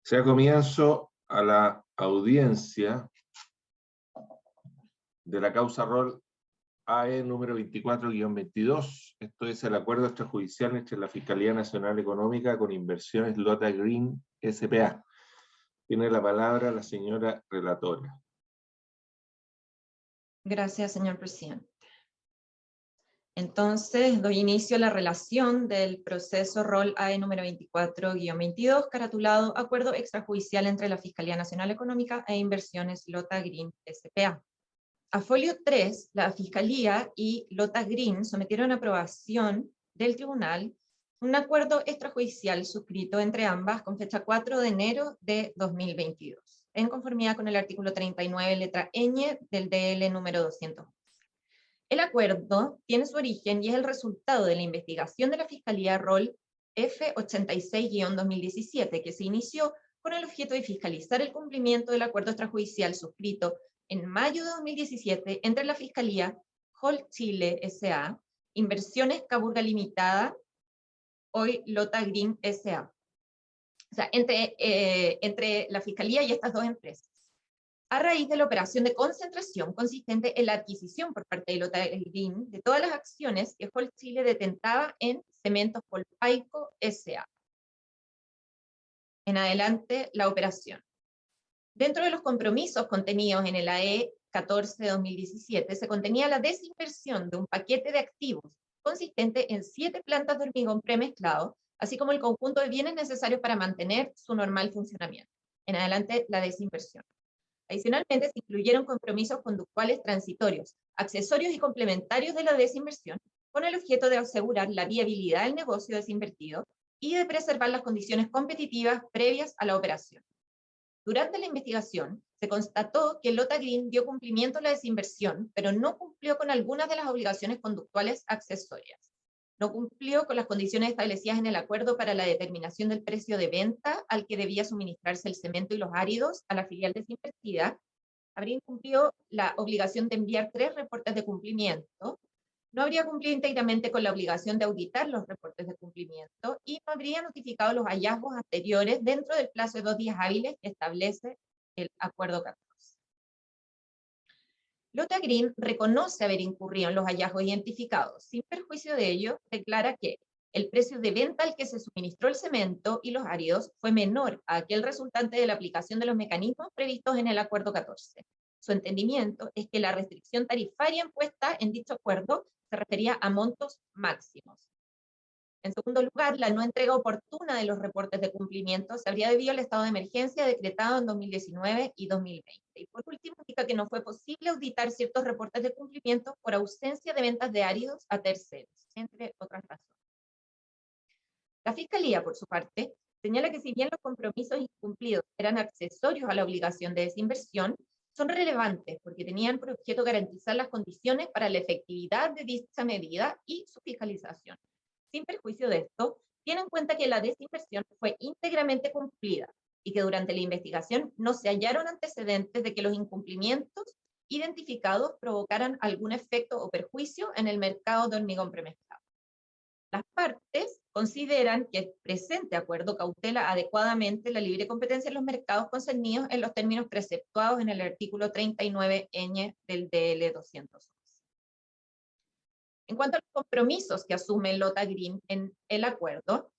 Se da comienzo a la audiencia de la causa Rol AE número 24-22. Esto es el acuerdo extrajudicial entre la Fiscalía Nacional Económica con Inversiones Lota Green S.p.A. Tiene la palabra la señora relatora. Gracias, señor presidente. Entonces, doy inicio a la relación del proceso Rol AE número 24-22, caratulado Acuerdo Extrajudicial entre la Fiscalía Nacional Económica e Inversiones Lota Green S.p.A. A folio 3, la Fiscalía y Lota Green sometieron a aprobación del tribunal un acuerdo extrajudicial suscrito entre ambas con fecha 4 de enero de 2022, en conformidad con el artículo 39, letra ñ del DL número 200. El acuerdo tiene su origen y es el resultado de la investigación de la Fiscalía Rol F86-2017, que se inició con el objeto de fiscalizar el cumplimiento del acuerdo extrajudicial suscrito en mayo de 2017 entre la Fiscalía, Hall Chile S.A., Inversiones Caburga Limitada, hoy Lota Green S.A. O sea, entre la Fiscalía y estas dos empresas, a raíz de la operación de concentración consistente en la adquisición por parte de Lota Green de todas las acciones que Hall Chile detentaba en Cementos Colpaico S.A. En adelante, la operación. Dentro de los compromisos contenidos en el AE 14-2017 se contenía la desinversión de un paquete de activos consistente en 7 plantas de hormigón premezclado, así como el conjunto de bienes necesarios para mantener su normal funcionamiento. En adelante, la desinversión. Adicionalmente, se incluyeron compromisos conductuales transitorios, accesorios y complementarios de la desinversión, con el objeto de asegurar la viabilidad del negocio desinvertido y de preservar las condiciones competitivas previas a la operación. Durante la investigación, se constató que Lota Green dio cumplimiento a la desinversión, pero no cumplió con algunas de las obligaciones conductuales accesorias. No cumplió con las condiciones establecidas en el acuerdo para la determinación del precio de venta al que debía suministrarse el cemento y los áridos a la filial desinvertida. Habría incumplido la obligación de enviar 3 reportes de cumplimiento. No habría cumplido íntegramente con la obligación de auditar los reportes de cumplimiento y no habría notificado los hallazgos anteriores dentro del plazo de 2 días hábiles que establece el acuerdo 14. Lota Green reconoce haber incurrido en los hallazgos identificados. Sin perjuicio de ello, declara que el precio de venta al que se suministró el cemento y los áridos fue menor a aquel resultante de la aplicación de los mecanismos previstos en el acuerdo 14. Su entendimiento es que la restricción tarifaria impuesta en dicho acuerdo se refería a montos máximos. En segundo lugar, la no entrega oportuna de los reportes de cumplimiento se habría debido al estado de emergencia decretado en 2019 y 2020. Y por último, indica que no fue posible auditar ciertos reportes de cumplimiento por ausencia de ventas de áridos a terceros, entre otras razones. La Fiscalía, por su parte, señala que si bien los compromisos incumplidos eran accesorios a la obligación de desinversión, son relevantes porque tenían por objeto garantizar las condiciones para la efectividad de dicha medida y su fiscalización. Sin perjuicio de esto, tiene en cuenta que la desinversión fue íntegramente cumplida y que durante la investigación no se hallaron antecedentes de que los incumplimientos identificados provocaran algún efecto o perjuicio en el mercado de hormigón premezclado. Las partes consideran que el presente acuerdo cautela adecuadamente la libre competencia en los mercados concernidos en los términos preceptuados en el artículo 39ñ del DL 211. En cuanto a los compromisos que asume Lota Green en el acuerdo,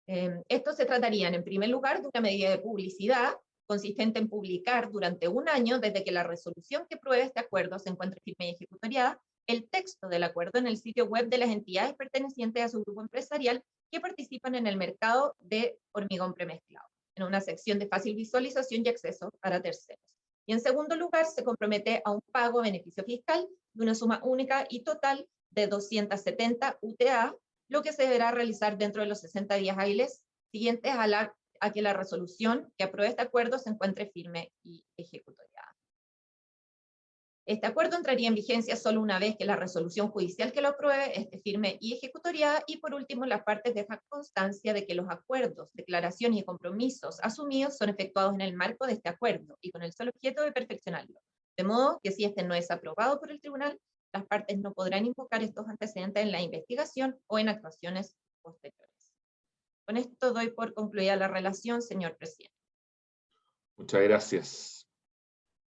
estos se tratarían en primer lugar de una medida de publicidad consistente en publicar durante 1 año desde que la resolución que pruebe este acuerdo se encuentre firme y ejecutoriada, el texto del acuerdo en el sitio web de las entidades pertenecientes a su grupo empresarial que participan en el mercado de hormigón premezclado, en una sección de fácil visualización y acceso para terceros. Y en segundo lugar, se compromete a un pago beneficio fiscal de una suma única y total de 270 UTA, lo que se deberá realizar dentro de los 60 días hábiles siguientes a que la resolución que apruebe este acuerdo se encuentre firme y ejecutoriada. Este acuerdo entraría en vigencia solo una vez que la resolución judicial que lo apruebe esté firme y ejecutoriada, y por último las partes dejan constancia de que los acuerdos, declaraciones y compromisos asumidos son efectuados en el marco de este acuerdo y con el solo objeto de perfeccionarlo, de modo que si este no es aprobado por el tribunal, las partes no podrán invocar estos antecedentes en la investigación o en actuaciones posteriores. Con esto doy por concluida la relación, señor presidente. Muchas gracias.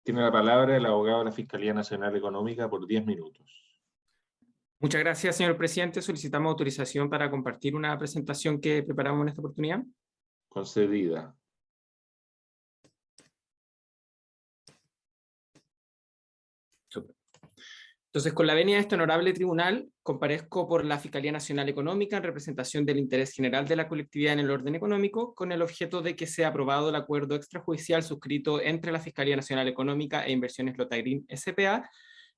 Tiene la palabra el abogado de la Fiscalía Nacional Económica por 10 minutos. Muchas gracias, señor presidente. Solicitamos autorización para compartir una presentación que preparamos en esta oportunidad. Concedida. Súper. Entonces, con la venia de este honorable tribunal, comparezco por la Fiscalía Nacional Económica en representación del interés general de la colectividad en el orden económico, con el objeto de que sea aprobado el acuerdo extrajudicial suscrito entre la Fiscalía Nacional Económica e Inversiones Lotagrin S.p.A.,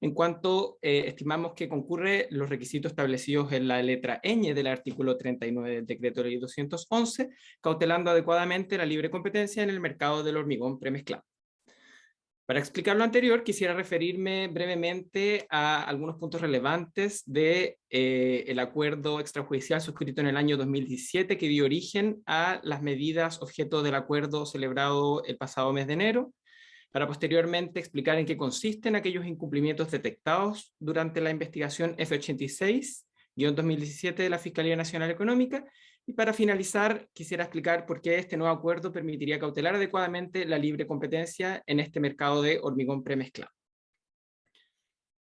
en cuanto estimamos que concurre los requisitos establecidos en la letra ñ del artículo 39 del Decreto Ley 211, cautelando adecuadamente la libre competencia en el mercado del hormigón premezclado. Para explicar lo anterior, quisiera referirme brevemente a algunos puntos relevantes de el acuerdo extrajudicial suscrito en el año 2017 que dio origen a las medidas objeto del acuerdo celebrado el pasado mes de enero, para posteriormente explicar en qué consisten aquellos incumplimientos detectados durante la investigación F86-2017 de la Fiscalía Nacional Económica, y para finalizar quisiera explicar por qué este nuevo acuerdo permitiría cautelar adecuadamente la libre competencia en este mercado de hormigón premezclado.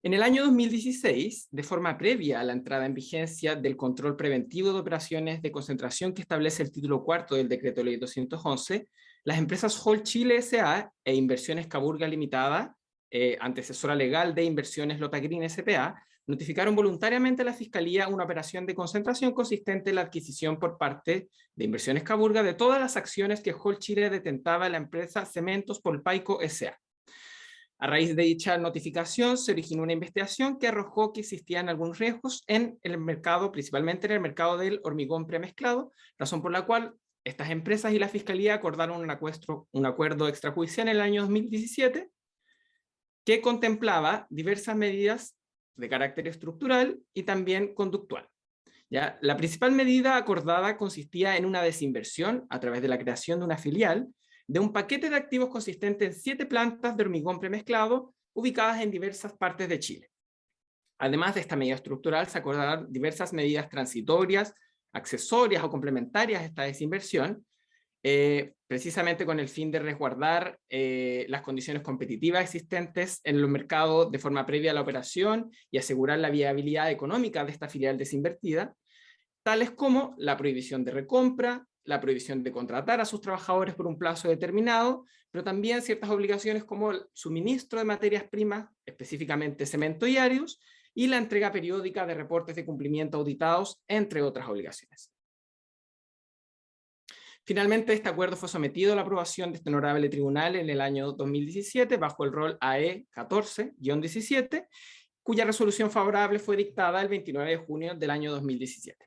En el año 2016, de forma previa a la entrada en vigencia del control preventivo de operaciones de concentración que establece el título cuarto del Decreto Ley 211, las empresas Hall Chile S.A. e Inversiones Caburga Limitada, antecesora legal de Inversiones Lotagrin S.p.A., notificaron voluntariamente a la Fiscalía una operación de concentración consistente en la adquisición por parte de Inversiones Caburga de todas las acciones que Hall Chile detentaba en la empresa Cementos Polpaico S.A. A raíz de dicha notificación se originó una investigación que arrojó que existían algunos riesgos en el mercado, principalmente en el mercado del hormigón premezclado, razón por la cual estas empresas y la Fiscalía acordaron un acuerdo extrajudicial en el año 2017 que contemplaba diversas medidas de carácter estructural y también conductual. ¿Ya? La principal medida acordada consistía en una desinversión a través de la creación de una filial de un paquete de activos consistente en 7 plantas de hormigón premezclado ubicadas en diversas partes de Chile. Además de esta medida estructural, se acordaron diversas medidas transitorias, accesorias o complementarias a esta desinversión, precisamente con el fin de resguardar las condiciones competitivas existentes en los mercados de forma previa a la operación y asegurar la viabilidad económica de esta filial desinvertida, tales como la prohibición de recompra, la prohibición de contratar a sus trabajadores por un plazo determinado, pero también ciertas obligaciones como el suministro de materias primas, específicamente cemento y áreos, y la entrega periódica de reportes de cumplimiento auditados, entre otras obligaciones. Finalmente, este acuerdo fue sometido a la aprobación de este honorable tribunal en el año 2017 bajo el rol AE 14-17, cuya resolución favorable fue dictada el 29 de junio del año 2017.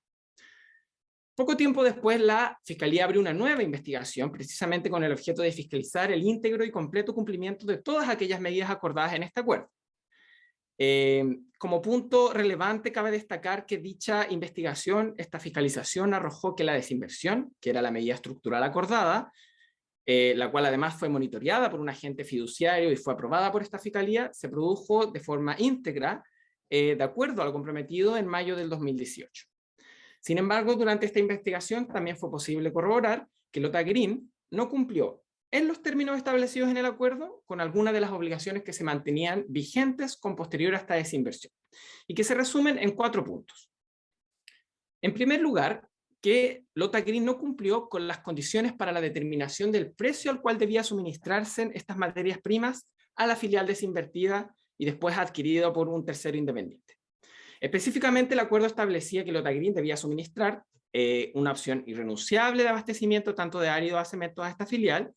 Poco tiempo después, la Fiscalía abrió una nueva investigación, precisamente con el objeto de fiscalizar el íntegro y completo cumplimiento de todas aquellas medidas acordadas en este acuerdo. Como punto relevante, cabe destacar que dicha investigación, esta fiscalización, arrojó que la desinversión, que era la medida estructural acordada, la cual además fue monitoreada por un agente fiduciario y fue aprobada por esta Fiscalía, se produjo de forma íntegra, de acuerdo a lo comprometido en mayo del 2018. Sin embargo, durante esta investigación también fue posible corroborar que Lotagrin no cumplió en los términos establecidos en el acuerdo con algunas de las obligaciones que se mantenían vigentes con posterior a esta desinversión, y que se resumen en 4 puntos. En primer lugar, que Lotagrin no cumplió con las condiciones para la determinación del precio al cual debía suministrarse estas materias primas a la filial desinvertida y después adquirida por un tercero independiente. Específicamente, el acuerdo establecía que Lotagrin debía suministrar una opción irrenunciable de abastecimiento tanto de árido a cemento a esta filial,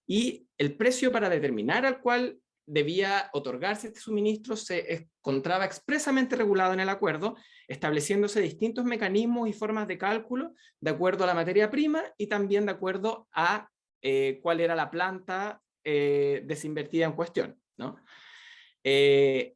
y el precio para determinar al cual debía otorgarse este suministro se encontraba expresamente regulado en el acuerdo, estableciéndose distintos mecanismos y formas de cálculo de acuerdo a la materia prima y también de acuerdo a cuál era la planta desinvertida en cuestión, ¿no? El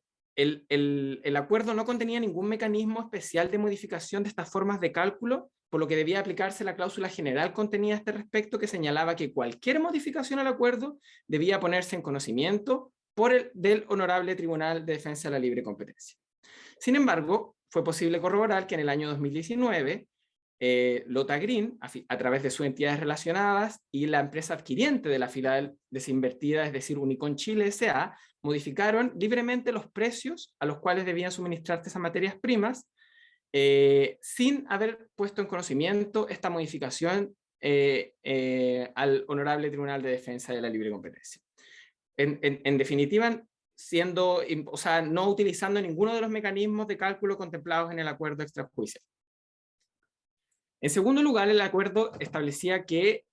acuerdo no contenía ningún mecanismo especial de modificación de estas formas de cálculo, por lo que debía aplicarse la cláusula general contenida a este respecto, que señalaba que cualquier modificación al acuerdo debía ponerse en conocimiento del Honorable Tribunal de Defensa de la Libre Competencia. Sin embargo, fue posible corroborar que en el año 2019 Lota Green, a través de sus entidades relacionadas, y la empresa adquiriente de la filial desinvertida, es decir, Unicon Chile S.A., modificaron libremente los precios a los cuales debían suministrarse esas materias primas, sin haber puesto en conocimiento esta modificación al Honorable Tribunal de Defensa de la Libre Competencia. En definitiva, no utilizando ninguno de los mecanismos de cálculo contemplados en el acuerdo extrajudicial. En segundo lugar, el acuerdo establecía que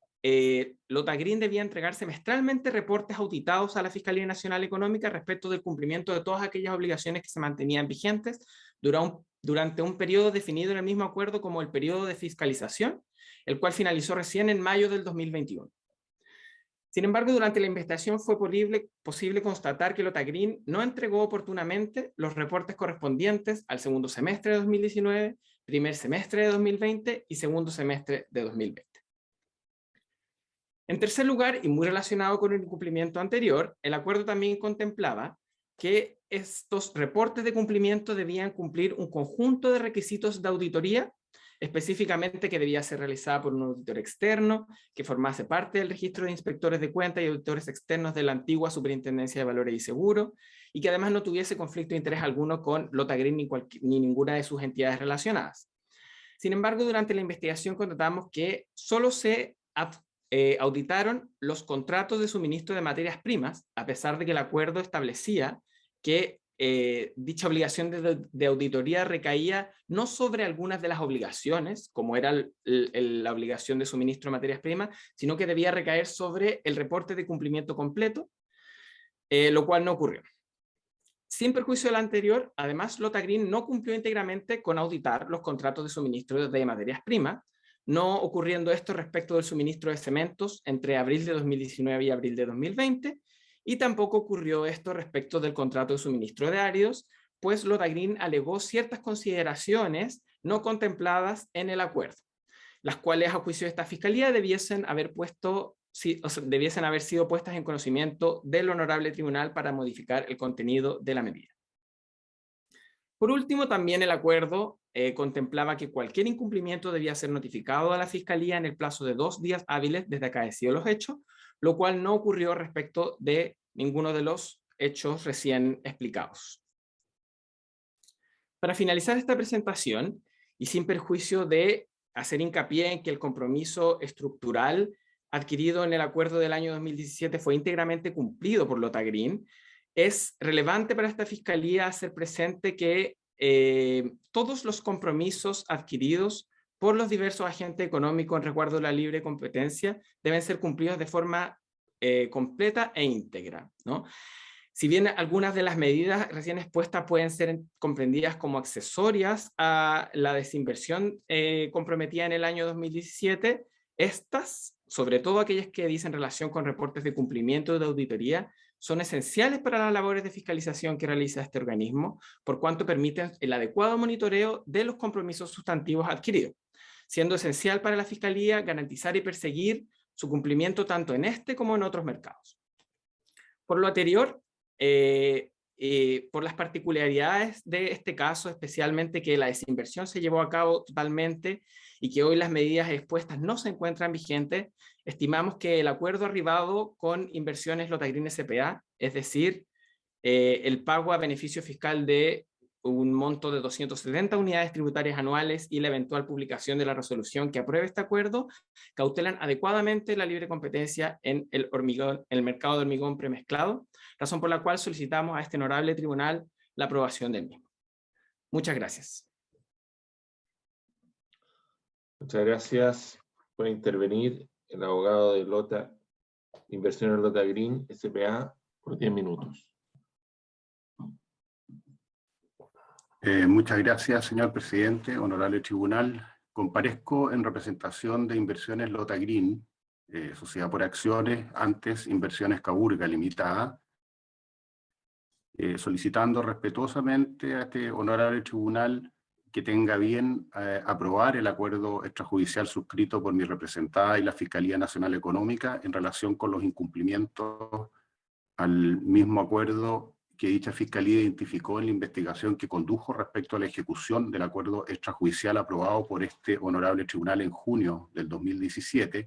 Lota Green debía entregar semestralmente reportes auditados a la Fiscalía Nacional Económica respecto del cumplimiento de todas aquellas obligaciones que se mantenían vigentes durante un periodo definido en el mismo acuerdo como el periodo de fiscalización, el cual finalizó recién en mayo del 2021. Sin embargo, durante la investigación fue posible constatar que Lota Green no entregó oportunamente los reportes correspondientes al segundo semestre de 2019, primer semestre de 2020 y segundo semestre de 2020. En tercer lugar, y muy relacionado con el incumplimiento anterior, el acuerdo también contemplaba que estos reportes de cumplimiento debían cumplir un conjunto de requisitos de auditoría, específicamente que debía ser realizada por un auditor externo, que formase parte del registro de inspectores de cuentas y auditores externos de la antigua Superintendencia de Valores y Seguros, y que además no tuviese conflicto de interés alguno con Lota Green ni ninguna de sus entidades relacionadas. Sin embargo, durante la investigación constatamos que solo se auditaron los contratos de suministro de materias primas, a pesar de que el acuerdo establecía que dicha obligación de auditoría recaía no sobre algunas de las obligaciones, como era la obligación de suministro de materias primas, sino que debía recaer sobre el reporte de cumplimiento completo, lo cual no ocurrió. Sin perjuicio del anterior, además, Lota Green no cumplió íntegramente con auditar los contratos de suministro de materias primas, no ocurriendo esto respecto del suministro de cementos entre abril de 2019 y abril de 2020, y tampoco ocurrió esto respecto del contrato de suministro de áridos, pues Lota Green alegó ciertas consideraciones no contempladas en el acuerdo, las cuales a juicio de esta fiscalía debiesen haber sido puestas en conocimiento del Honorable Tribunal para modificar el contenido de la medida. Por último, también el acuerdo contemplaba que cualquier incumplimiento debía ser notificado a la Fiscalía en el plazo de 2 días hábiles desde acaecidos los hechos, lo cual no ocurrió respecto de ninguno de los hechos recién explicados. Para finalizar esta presentación, y sin perjuicio de hacer hincapié en que el compromiso estructural adquirido en el acuerdo del año 2017 fue íntegramente cumplido por Lota Green, es relevante para esta Fiscalía hacer presente que todos los compromisos adquiridos por los diversos agentes económicos en resguardo de la libre competencia deben ser cumplidos de forma completa e íntegra, ¿no? Si bien algunas de las medidas recién expuestas pueden ser comprendidas como accesorias a la desinversión comprometida en el año 2017, estas, sobre todo aquellas que dicen relación con reportes de cumplimiento de auditoría, son esenciales para las labores de fiscalización que realiza este organismo, por cuanto permiten el adecuado monitoreo de los compromisos sustantivos adquiridos, siendo esencial para la Fiscalía garantizar y perseguir su cumplimiento tanto en este como en otros mercados. Por lo anterior, por las particularidades de este caso, especialmente que la desinversión se llevó a cabo totalmente y que hoy las medidas expuestas no se encuentran vigentes, estimamos que el acuerdo arribado con Inversiones Lota Green S.p.A., es decir, el pago a beneficio fiscal de un monto de 270 unidades tributarias anuales y la eventual publicación de la resolución que apruebe este acuerdo, cautelan adecuadamente la libre competencia en el mercado de hormigón premezclado, razón por la cual solicitamos a este honorable tribunal la aprobación del mismo. Muchas gracias. Muchas gracias por intervenir el abogado de Inversiones Lota Green S.p.A. por 10 minutos. Muchas gracias, señor presidente, honorable tribunal. Comparezco en representación de Inversiones Lota Green, Sociedad por Acciones, antes Inversiones Caburga Limitada, solicitando respetuosamente a este honorable tribunal que tenga bien aprobar el acuerdo extrajudicial suscrito por mi representada y la Fiscalía Nacional Económica en relación con los incumplimientos al mismo acuerdo que dicha Fiscalía identificó en la investigación que condujo respecto a la ejecución del acuerdo extrajudicial aprobado por este honorable tribunal en junio del 2017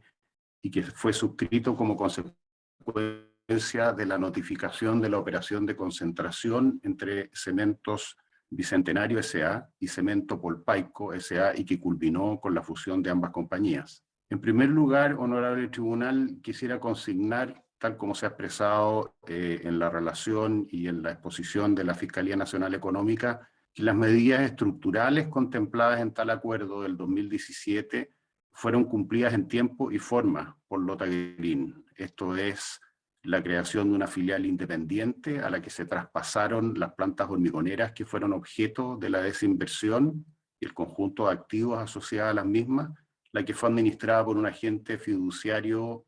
y que fue suscrito como consecuencia de la notificación de la operación de concentración entre Cementos Bicentenario S.A. y Cemento Polpaico S.A. y que culminó con la fusión de ambas compañías. En primer lugar, honorable tribunal, quisiera consignar, tal como se ha expresado en la relación y en la exposición de la Fiscalía Nacional Económica, que las medidas estructurales contempladas en tal acuerdo del 2017 fueron cumplidas en tiempo y forma por Lota Green. Esto es la creación de una filial independiente a la que se traspasaron las plantas hormigoneras que fueron objeto de la desinversión y el conjunto de activos asociados a las mismas, la que fue administrada por un agente fiduciario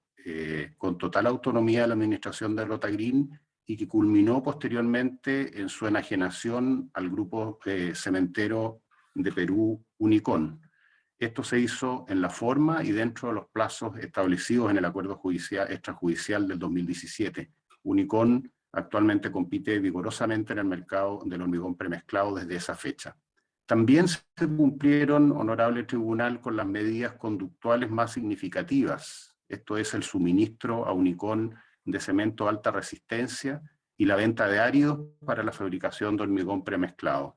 con total autonomía de la administración de Lota Green y que culminó posteriormente en su enajenación al grupo cementero de Perú, Unicón. Esto se hizo en la forma y dentro de los plazos establecidos en el acuerdo extrajudicial del 2017. Unicón actualmente compite vigorosamente en el mercado del hormigón premezclado desde esa fecha. También se cumplieron, honorable tribunal, con las medidas conductuales más significativas. Esto es el suministro a Unicón de cemento de alta resistencia y la venta de áridos para la fabricación de hormigón premezclado.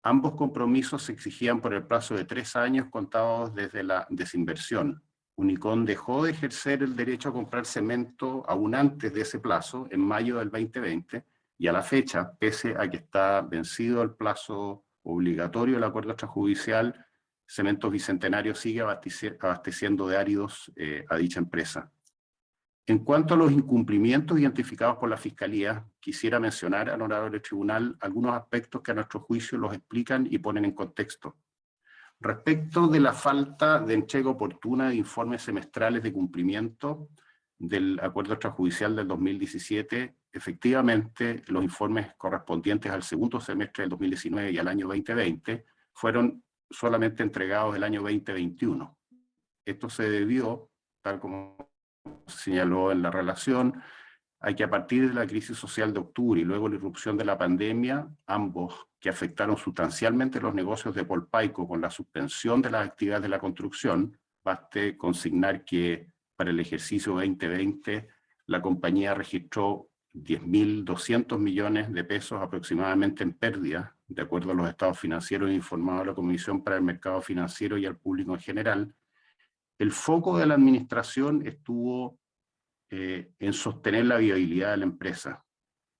Ambos compromisos se exigían por el plazo de 3 años contados desde la desinversión. Unicón dejó de ejercer el derecho a comprar cemento aún antes de ese plazo, en mayo del 2020, y a la fecha, pese a que está vencido el plazo obligatorio del acuerdo extrajudicial, Cementos Bicentenario sigue abasteciendo de áridos a dicha empresa. En cuanto a los incumplimientos identificados por la Fiscalía, quisiera mencionar, honorable tribunal, algunos aspectos que a nuestro juicio los explican y ponen en contexto. Respecto de la falta de entrega oportuna de informes semestrales de cumplimiento del acuerdo extrajudicial del 2017, efectivamente los informes correspondientes al segundo semestre del 2019 y al año 2020 fueron solamente entregados el año 2021. Esto se debió, tal como señaló en la relación, a que a partir de la crisis social de octubre y luego la irrupción de la pandemia, ambos que afectaron sustancialmente los negocios de Polpaico con la suspensión de las actividades de la construcción, baste consignar que para el ejercicio 2020 la compañía registró 10.200 millones de pesos aproximadamente en pérdida, de acuerdo a los estados financieros informados a la Comisión para el Mercado Financiero y al público en general. El foco de la administración estuvo en sostener la viabilidad de la empresa.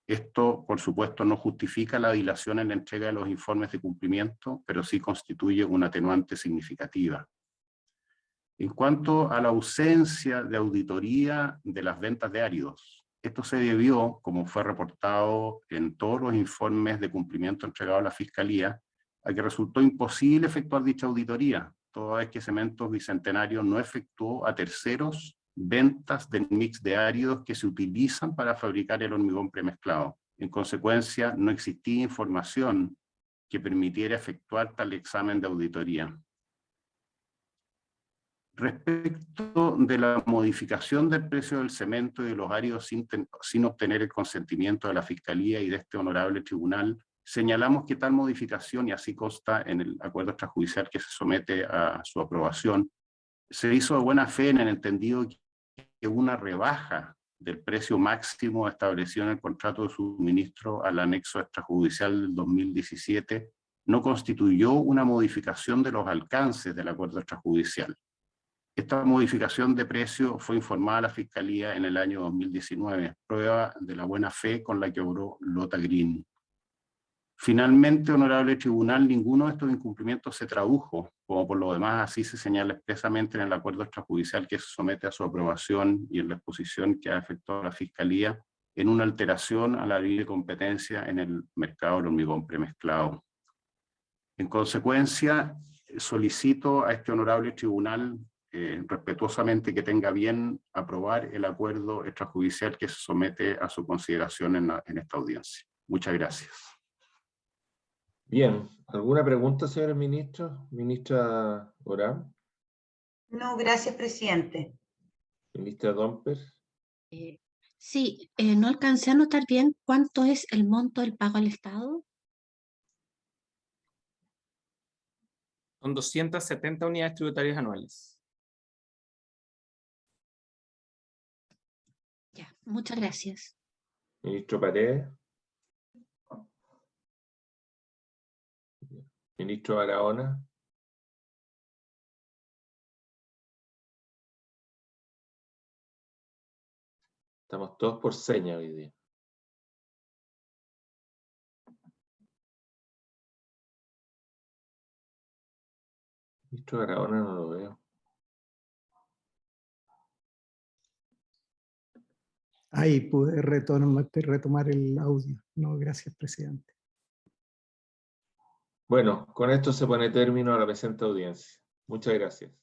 Esto, por supuesto, no justifica la dilación en la entrega de los informes de cumplimiento, pero sí constituye una atenuante significativa. En cuanto a la ausencia de auditoría de las ventas de áridos, esto se debió, como fue reportado en todos los informes de cumplimiento entregados a la Fiscalía, a que resultó imposible efectuar dicha auditoría, toda vez que Cementos Bicentenario no efectuó a terceros ventas del mix de áridos que se utilizan para fabricar el hormigón premezclado. En consecuencia, no existía información que permitiera efectuar tal examen de auditoría. Respecto de la modificación del precio del cemento y de los áridos sin obtener el consentimiento de la Fiscalía y de este honorable tribunal, señalamos que tal modificación, y así consta en el acuerdo extrajudicial que se somete a su aprobación, se hizo de buena fe en el entendido que una rebaja del precio máximo establecido en el contrato de suministro al anexo extrajudicial del 2017 no constituyó una modificación de los alcances del acuerdo extrajudicial. Esta modificación de precio fue informada a la Fiscalía en el año 2019, prueba de la buena fe con la que obró Lota Green. Finalmente, honorable tribunal, ninguno de estos incumplimientos se tradujo, como por lo demás así se señala expresamente en el acuerdo extrajudicial que se somete a su aprobación y en la exposición que ha efectuado la Fiscalía, en una alteración a la libre competencia en el mercado del hormigón premezclado. En consecuencia, solicito a este honorable tribunal respetuosamente que tenga bien aprobar el acuerdo extrajudicial que se somete a su consideración en esta audiencia. Muchas gracias. Bien, ¿alguna pregunta, señor ministro? Ministra Orán. No, gracias, presidente. Ministra Domper. Sí, no alcancé a notar bien cuánto es el monto del pago al Estado. Son 270 unidades tributarias anuales. Ya, muchas gracias. Ministro Paredes. Ministro Barahona. Estamos todos por seña hoy día. Ministro Barahona no lo veo. Ahí pude retomar el audio. No, gracias, presidente. Bueno, con esto se pone término a la presente audiencia. Muchas gracias.